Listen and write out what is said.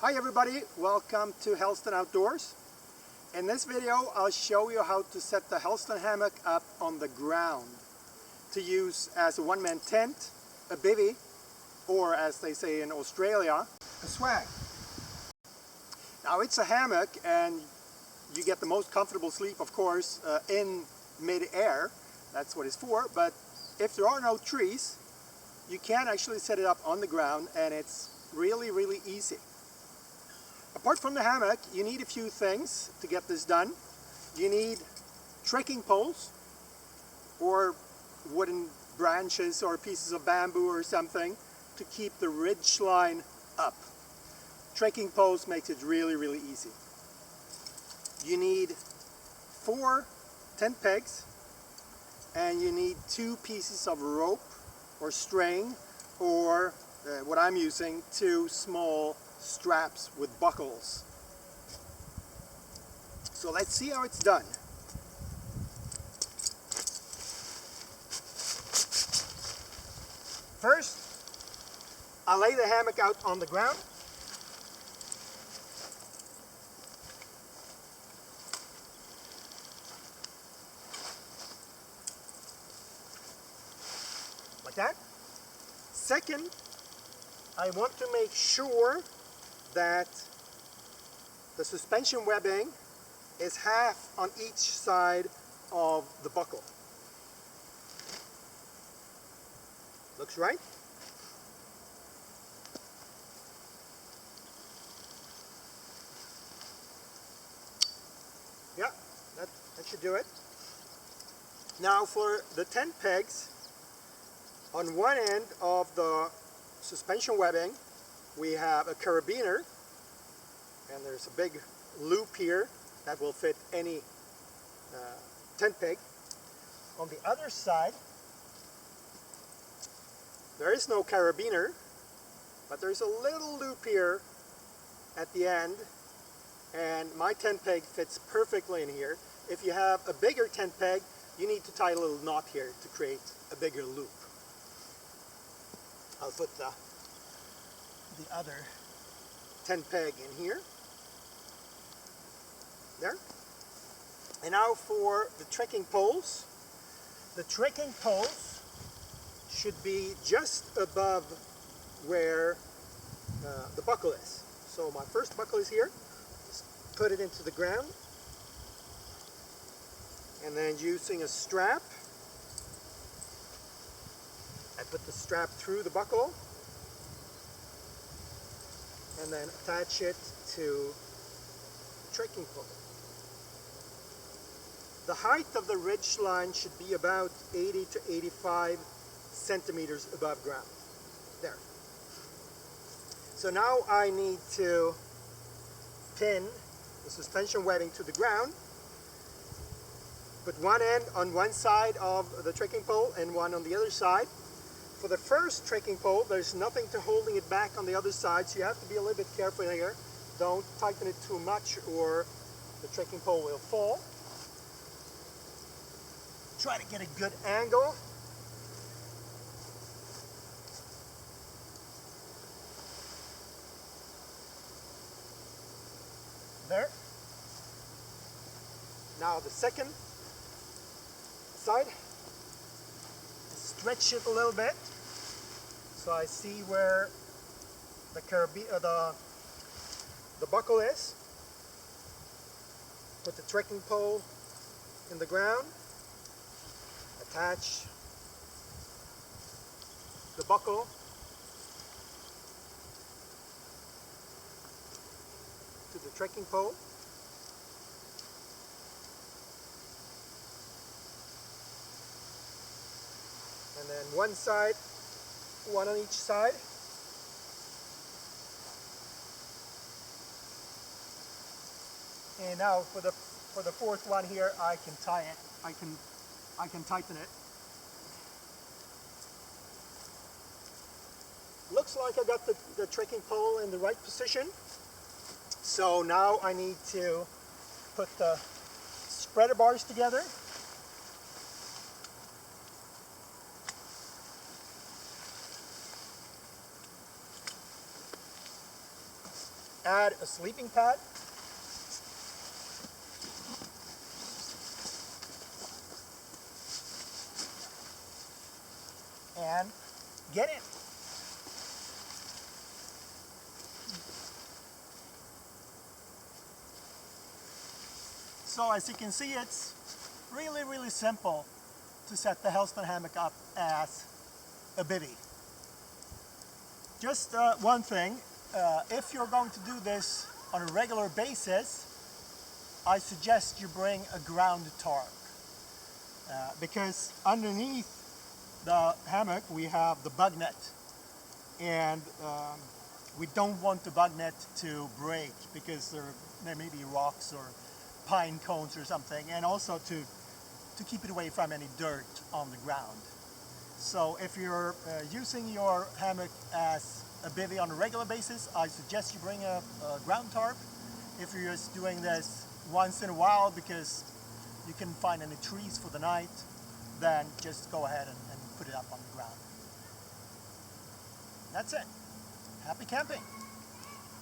Hi everybody, welcome to Helsdon Outdoors. In this video I'll show you how to set the Helsdon Hammock up on the ground to use as a one-man tent, a bivy, or as they say in Australia, a swag. Now it's a hammock and you get the most comfortable sleep of course in mid-air, that's what it's for, but if there are no trees you can actually set it up on the ground and it's really easy. Apart from the hammock, you need a few things to get this done. You need trekking poles or wooden branches or pieces of bamboo or something to keep the ridge line up. Trekking poles makes it really easy. You need 4 tent pegs and you need 2 pieces of rope or string or what I'm using, 2 small straps with buckles. So let's see how it's done. First, I'll lay the hammock out on the ground. Like that. Second, I want to make sure that the suspension webbing is half on each side of the buckle. Looks right? Yeah, that should do it. Now for the tent pegs, on one end of the suspension webbing we have a carabiner, and there's a big loop here that will fit any tent peg. On the other side there is no carabiner, but there's a little loop here at the end, and my tent peg fits perfectly in here. If you have a bigger tent peg, you need to tie a little knot here to create a bigger loop. I'll put the other tent peg in here. There. And now for the trekking poles. The trekking poles should be just above where the buckle is. So my first buckle is here. Just put it into the ground. And then using a strap, I put the strap through the buckle and then attach it to the trekking pole. The height of the ridge line should be about 80 to 85 centimeters above ground. There. So now I need to pin the suspension webbing to the ground. Put one end on one side of the trekking pole and one on the other side. For the first trekking pole, there's nothing to holding it back on the other side, so you have to be a little bit careful here. Don't tighten it too much or the trekking pole will fall. Try to get a good angle. There. Now the second side. Stretch it a little bit so I see where the buckle is. Put the trekking pole in the ground, attach the buckle to the trekking pole. And then one side, one on each side. And now for the fourth one here, I can tie it. I can tighten it. Looks like I got the trekking pole in the right position. So now I need to put the spreader bars together. add a sleeping pad. And get in. So as you can see, it's really simple to set the Helsdon Hammock up as a bivy. Just one thing, if you're going to do this on a regular basis, I suggest you bring a ground tarp, because underneath the hammock we have the bug net, and we don't want the bug net to break because there may be rocks or pine cones or something, and also to keep it away from any dirt on the ground. So if you're using your hammock as a bivy on a regular basis, I suggest you bring a ground tarp. If you're just doing this once in a while because you can find any trees for the night, then just go ahead and put it up on the ground. That's it. Happy camping!